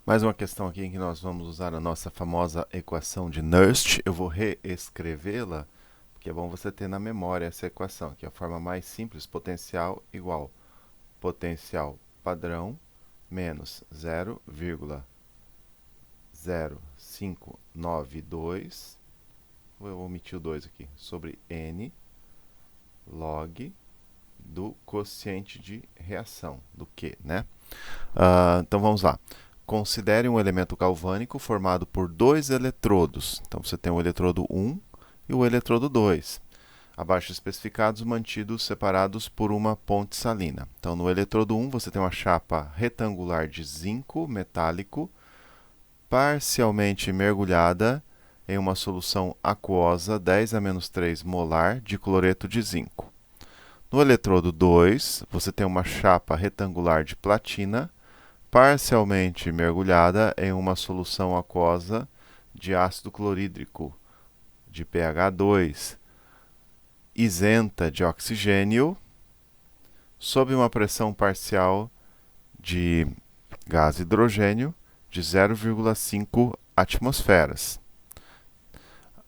Mais uma questão aqui em que nós vamos usar a nossa famosa equação de Nernst. Eu vou reescrevê-la, porque é bom você ter na memória essa equação, que é a forma mais simples, potencial igual potencial padrão menos 0,0592, vou omitir o 2 aqui, sobre n log do quociente de reação, do Q, né? Então vamos lá. Considere um elemento galvânico formado por dois eletrodos. Então você tem o eletrodo 1 e o eletrodo 2. Abaixo especificados, mantidos separados por uma ponte salina. Então no eletrodo 1 você tem uma chapa retangular de zinco metálico, parcialmente mergulhada em uma solução aquosa 10 a menos 3 molar de cloreto de zinco. No eletrodo 2, você tem uma chapa retangular de platina, parcialmente mergulhada em uma solução aquosa de ácido clorídrico de pH 2, isenta de oxigênio, sob uma pressão parcial de gás hidrogênio de 0,5 atmosferas.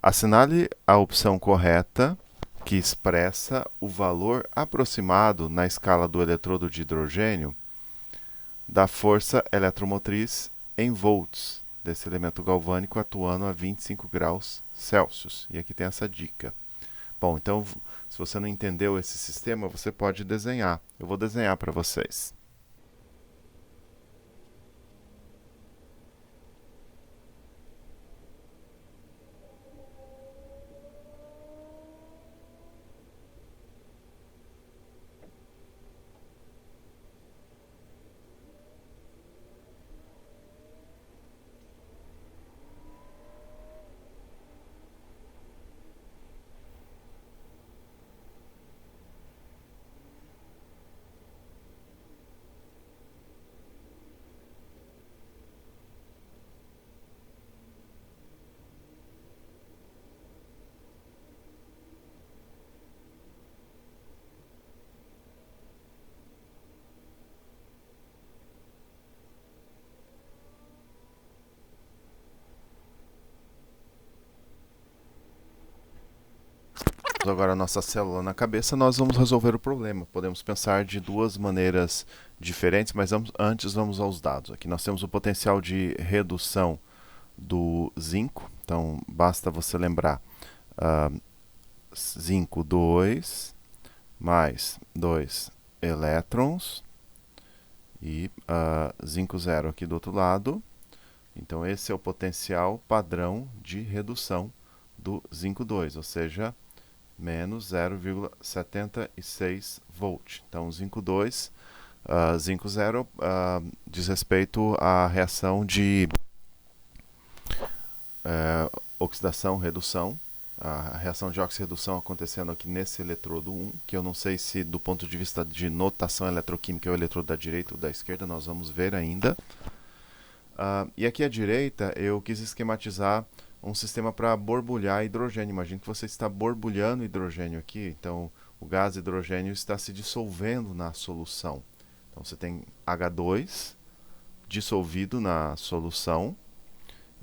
Assinale a opção correta que expressa o valor aproximado na escala do eletrodo de hidrogênio da força eletromotriz em volts desse elemento galvânico atuando a 25 graus Celsius. E aqui tem essa dica. Bom, então, se você não entendeu esse sistema, você pode desenhar. Eu vou desenhar para vocês. Agora a nossa célula na cabeça, nós vamos resolver o problema. Podemos pensar de duas maneiras diferentes, mas antes vamos aos dados. Aqui nós temos o potencial de redução do zinco. Então, basta você lembrar uh, zinco 2 mais 2 elétrons e zinco 0 aqui do outro lado. Então, esse é o potencial padrão de redução do zinco 2, ou seja, menos 0,76 volt. Então, zinco 2, zinco 0 diz respeito à reação de oxidação, redução, a reação de óxido-redução acontecendo aqui nesse eletrodo 1, que eu não sei se do ponto de vista de notação eletroquímica é o eletrodo da direita ou da esquerda, nós vamos ver ainda. E aqui à direita eu quis esquematizar um sistema para borbulhar hidrogênio. Imagine que você está borbulhando hidrogênio aqui, então o gás hidrogênio está se dissolvendo na solução. Então você tem H2 dissolvido na solução,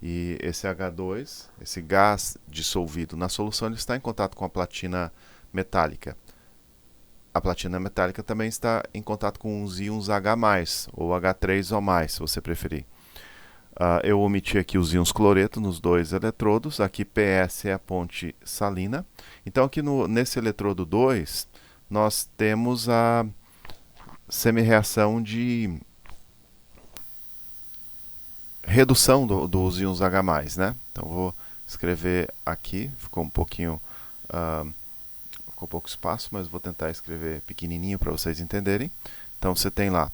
e esse H2, esse gás dissolvido na solução, ele está em contato com a platina metálica. A platina metálica também está em contato com os íons H+, ou H3O+, se você preferir. Eu omiti aqui os íons cloreto nos dois eletrodos. Aqui PS é a ponte salina. Então aqui nesse eletrodo 2, nós temos a semi-reação de redução dos íons H+, né? Então vou escrever aqui, ficou um pouquinho ficou pouco espaço, mas vou tentar escrever pequenininho para vocês entenderem. Então você tem lá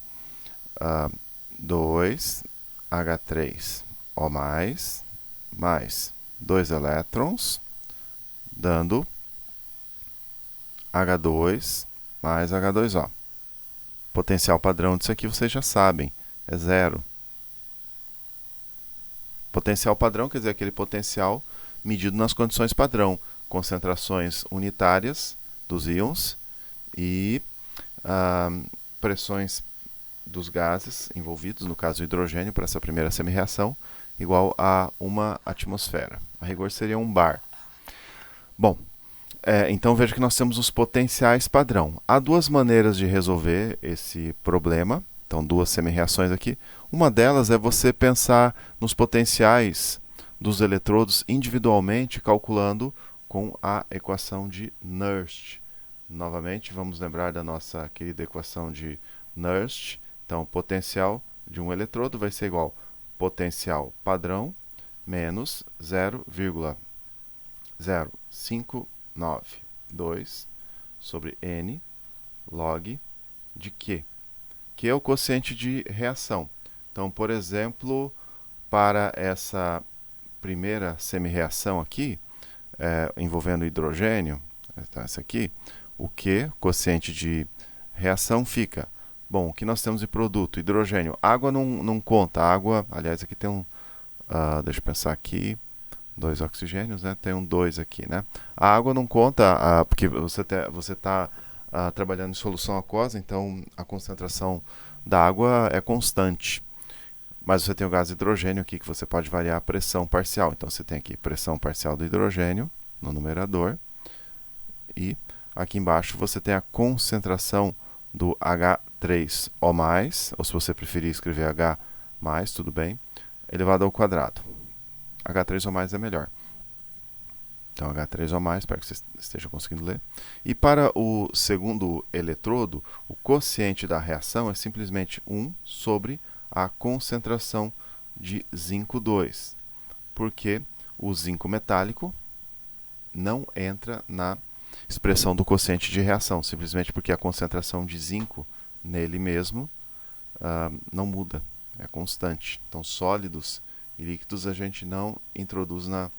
2H3O+, mais 2 elétrons, dando H2 mais H2O. Potencial padrão disso aqui vocês já sabem, é zero. Potencial padrão quer dizer aquele potencial medido nas condições padrão, concentrações unitárias dos íons e pressões dos gases envolvidos, no caso o hidrogênio, para essa primeira semi-reação, igual a 1 atmosfera. A rigor seria 1 bar. Bom, então veja que nós temos os potenciais padrão. Há duas maneiras de resolver esse problema. Então, duas semi-reações aqui. Uma delas é você pensar nos potenciais dos eletrodos individualmente, calculando com a equação de Nernst. Novamente, vamos lembrar da nossa querida equação de Nernst. Então, o potencial de um eletrodo vai ser igual a potencial padrão menos 0,0592 sobre N log de Q, que é o quociente de reação. Então, por exemplo, para essa primeira semi-reação aqui, envolvendo hidrogênio, então essa aqui, o Q, quociente de reação, fica... Bom, o que nós temos de produto? Hidrogênio. Água não conta. Água, aliás, aqui tem um... deixa eu pensar aqui. 2 oxigênios, né? Tem um 2 aqui, né? A água não conta, porque você está trabalhando em solução aquosa, então a concentração da água é constante. Mas você tem o gás hidrogênio aqui, que você pode variar a pressão parcial. Então, você tem aqui pressão parcial do hidrogênio no numerador. E aqui embaixo você tem a concentração do H3O+, ou se você preferir escrever H+, tudo bem, elevado ao quadrado. H3O+ é melhor. Então, H3O+, espero que você esteja conseguindo ler. E para o segundo eletrodo, o quociente da reação é simplesmente 1 sobre a concentração de zinco 2, porque o zinco metálico não entra na expressão do quociente de reação, simplesmente porque a concentração de zinco nele mesmo não muda, é constante. Então, sólidos e líquidos a gente não introduz na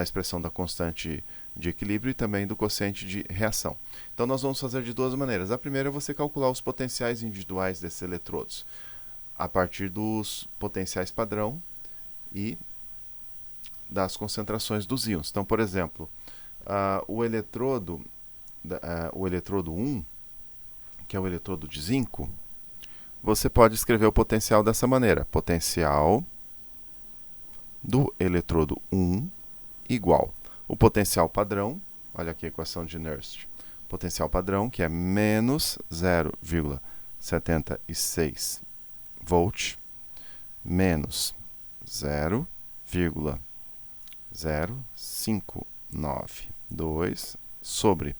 expressão da constante de equilíbrio e também do quociente de reação. Então, nós vamos fazer de duas maneiras. A primeira é você calcular os potenciais individuais desses eletrodos a partir dos potenciais padrão e das concentrações dos íons. Então, por exemplo, o eletrodo 1, que é o eletrodo de zinco, você pode escrever o potencial dessa maneira. Potencial do eletrodo 1 igual o potencial padrão, olha aqui a equação de Nernst, potencial padrão, que é menos 0,76 volt, menos 0,0592 sobre,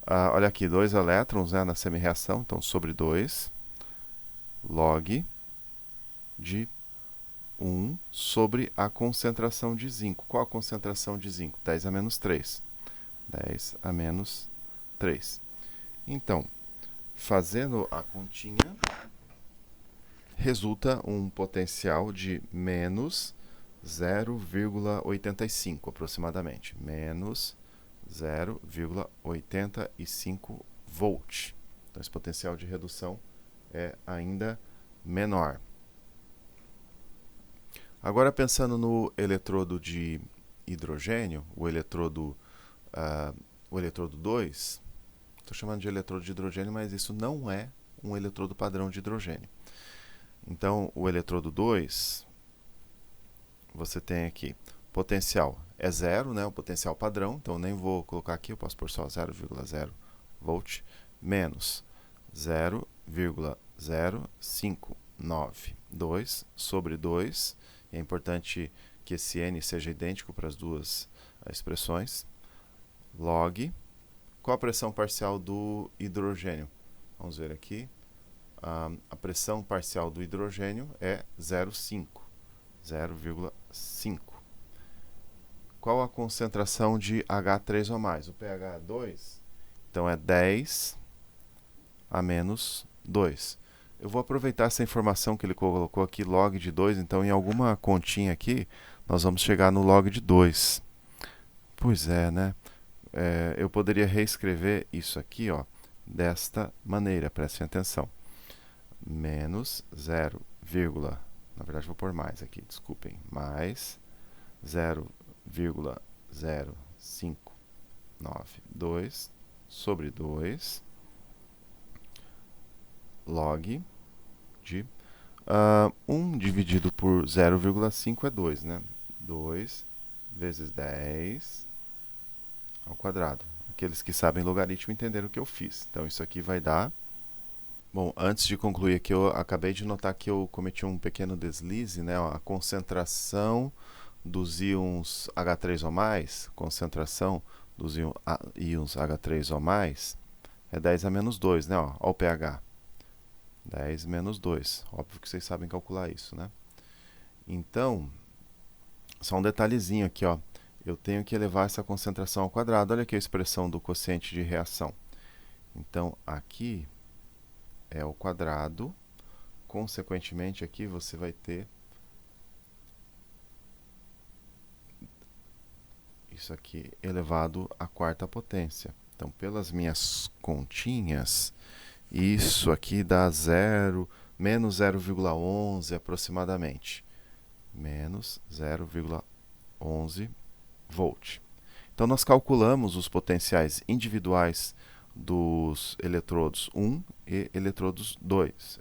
olha aqui, 2 elétrons, né, na semi-reação, então sobre 2 log de 1 sobre a concentração de zinco. Qual a concentração de zinco? 10 a menos 3. 10 a menos 3. Então, fazendo a continha, resulta um potencial de menos 0,85 aproximadamente. Menos 0,85 volt. Então, esse potencial de redução é ainda menor. Agora, pensando no eletrodo de hidrogênio, o eletrodo 2, estou chamando de eletrodo de hidrogênio, mas isso não é um eletrodo padrão de hidrogênio. Então, o eletrodo 2, você tem aqui, potencial é 0, né, o potencial padrão, então nem vou colocar aqui, eu posso pôr só 0,0 volt, menos 0,0592 sobre 2, é importante que esse N seja idêntico para as duas expressões, log, qual a pressão parcial do hidrogênio? Vamos ver aqui. A pressão parcial do hidrogênio é 0,5. Qual a concentração de H3O+? O pH é 2, então é 10 a menos 2. Eu vou aproveitar essa informação que ele colocou aqui, log de 2, então em alguma continha aqui, nós vamos chegar no log de 2. Pois é, né? Eu poderia reescrever isso aqui, ó, desta maneira, prestem atenção. Menos 0, na verdade vou pôr mais aqui, desculpem, mais 0,0592 sobre 2 log de 1 dividido por 0,5 é 2, né? 2 vezes 10 ao quadrado. Aqueles que sabem logaritmo entenderam o que eu fiz. Então, isso aqui vai dar... Bom, antes de concluir aqui, eu acabei de notar que eu cometi um pequeno deslize, né? A concentração dos íons H3 ou mais, concentração dos íons H3 ou mais, é 10 a menos 2, né? Olha o pH. 10 menos 2. Óbvio que vocês sabem calcular isso, né? Então, só um detalhezinho aqui, ó. Eu tenho que elevar essa concentração ao quadrado. Olha aqui a expressão do quociente de reação. Então, aqui é o quadrado. Consequentemente, aqui você vai ter isso aqui elevado à quarta potência. Então, pelas minhas continhas, isso aqui dá menos 0,11 aproximadamente. Menos 0,11 volt. Então, nós calculamos os potenciais individuais dos eletrodos 1 e eletrodo 2.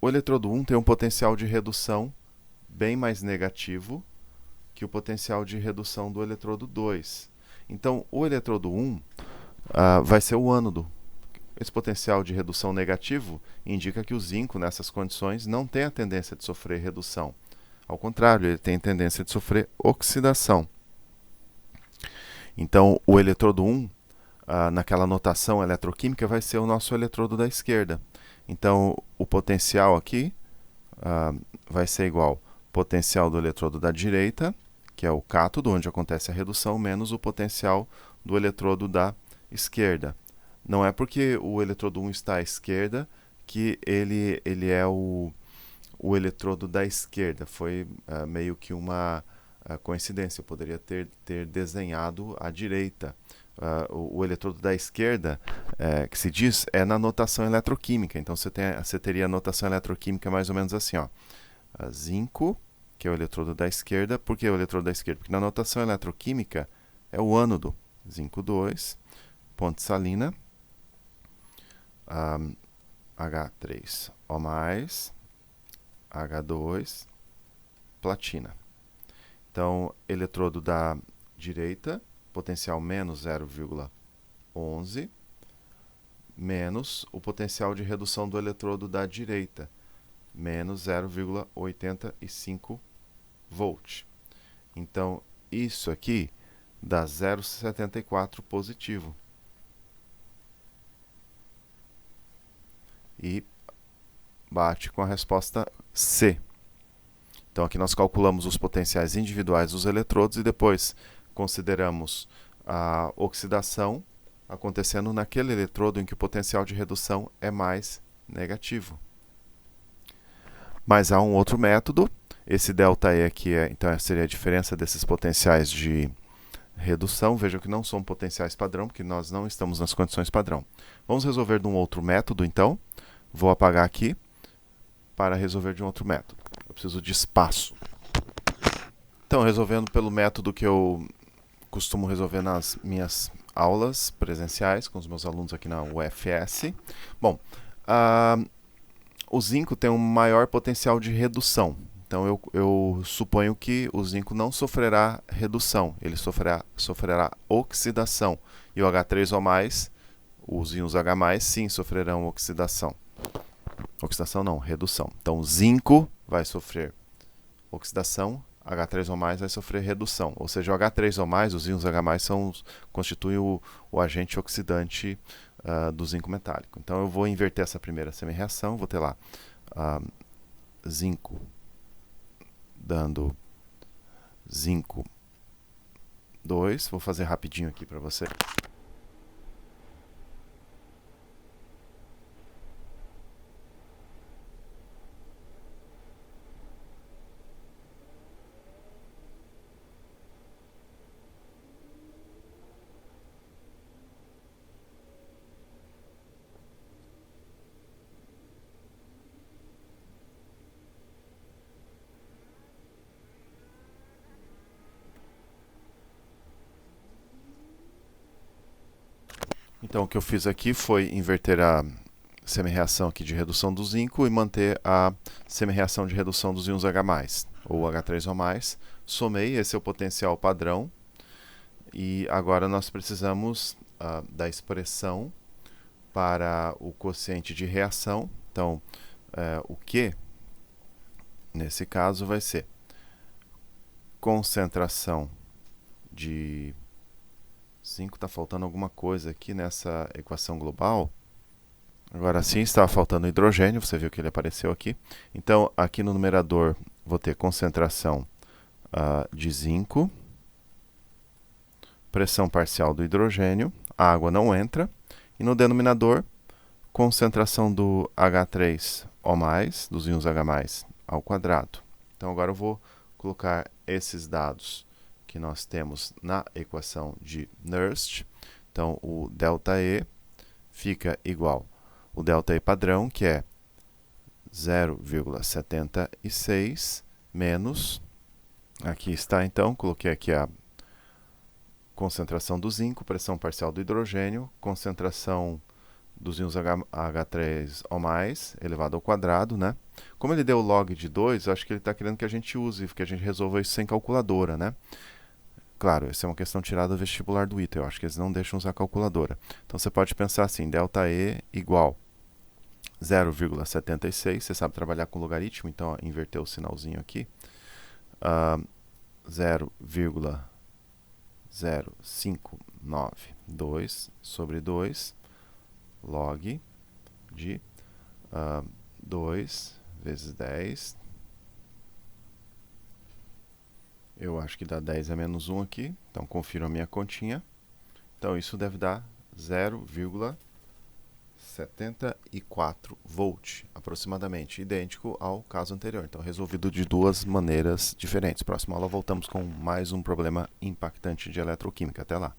O eletrodo 1 tem um potencial de redução bem mais negativo que o potencial de redução do eletrodo 2. Então, o eletrodo 1 vai ser o ânodo. Esse potencial de redução negativo indica que o zinco, nessas condições, não tem a tendência de sofrer redução. Ao contrário, ele tem a tendência de sofrer oxidação. Então, o eletrodo 1, naquela notação eletroquímica, vai ser o nosso eletrodo da esquerda. Então, o potencial aqui vai ser igual ao potencial do eletrodo da direita, que é o cátodo, onde acontece a redução, menos o potencial do eletrodo da esquerda. Não é porque o eletrodo 1 está à esquerda que ele é o eletrodo da esquerda. Foi meio que uma coincidência. Eu poderia ter desenhado à direita. O eletrodo da esquerda, que se diz, é na notação eletroquímica. Então, você teria a notação eletroquímica mais ou menos assim, ó. Zinco, que é o eletrodo da esquerda. Por que o eletrodo da esquerda? Porque na notação eletroquímica é o ânodo. Zinco 2, ponte salina, H3O+, H2, platina. Então, eletrodo da direita, potencial menos 0,11, menos o potencial de redução do eletrodo da direita, menos 0,85 volt. Então, isso aqui dá 0,74 positivo. E bate com a resposta C. Então, aqui nós calculamos os potenciais individuais dos eletrodos e depois consideramos a oxidação acontecendo naquele eletrodo em que o potencial de redução é mais negativo. Mas há um outro método. Esse ΔE aqui então seria a diferença desses potenciais de redução. Vejam que não são potenciais padrão, porque nós não estamos nas condições padrão. Vamos resolver de um outro método, então. Vou apagar aqui para resolver de um outro método. Eu preciso de espaço. Então, resolvendo pelo método que eu costumo resolver nas minhas aulas presenciais com os meus alunos aqui na UFS. Bom, o zinco tem um maior potencial de redução. Então, eu suponho que o zinco não sofrerá redução, ele sofrerá oxidação. E o H3O+, os íons H+, sim, sofrerão oxidação. Oxidação não, redução. Então, o zinco vai sofrer oxidação, H3O+, vai sofrer redução. Ou seja, o H3O+, os íons H+, constituem o agente oxidante do zinco metálico. Então, eu vou inverter essa primeira semi-reação, vou ter lá zinco dando zinco 2. Vou fazer rapidinho aqui para você. Então, o que eu fiz aqui foi inverter a semi-reação aqui de redução do zinco e manter a semi-reação de redução dos íons H+, ou H3O+. Somei, esse é o potencial padrão. E agora nós precisamos da expressão para o quociente de reação. Então, o Q, nesse caso, vai ser concentração de zinco. Está faltando alguma coisa aqui nessa equação global. Agora sim, estava faltando hidrogênio, você viu que ele apareceu aqui. Então, aqui no numerador, vou ter concentração de zinco, pressão parcial do hidrogênio, a água não entra. E no denominador, concentração do H3O+, dos íons H+, ao quadrado. Então, agora eu vou colocar esses dados que nós temos na equação de Nernst. Então, o ΔE fica igual o ΔE padrão, que é 0,76 menos, aqui está então, coloquei aqui a concentração do zinco, pressão parcial do hidrogênio, concentração dos íons H3O+, elevado ao quadrado, né? Como ele deu log de 2, eu acho que ele está querendo que a gente use, que a gente resolva isso sem calculadora, né? Claro, essa é uma questão tirada do vestibular do ITA, eu acho que eles não deixam usar calculadora. Então, você pode pensar assim, ΔE igual 0,76, você sabe trabalhar com logaritmo, então, inverter o sinalzinho aqui. 0,0592 sobre 2 log de 2 vezes 10. Eu acho que dá 10 a menos 1 aqui, então confiro a minha continha. Então isso deve dar 0,74 volt, aproximadamente, idêntico ao caso anterior. Então resolvido de duas maneiras diferentes. Próxima aula voltamos com mais um problema impactante de eletroquímica. Até lá!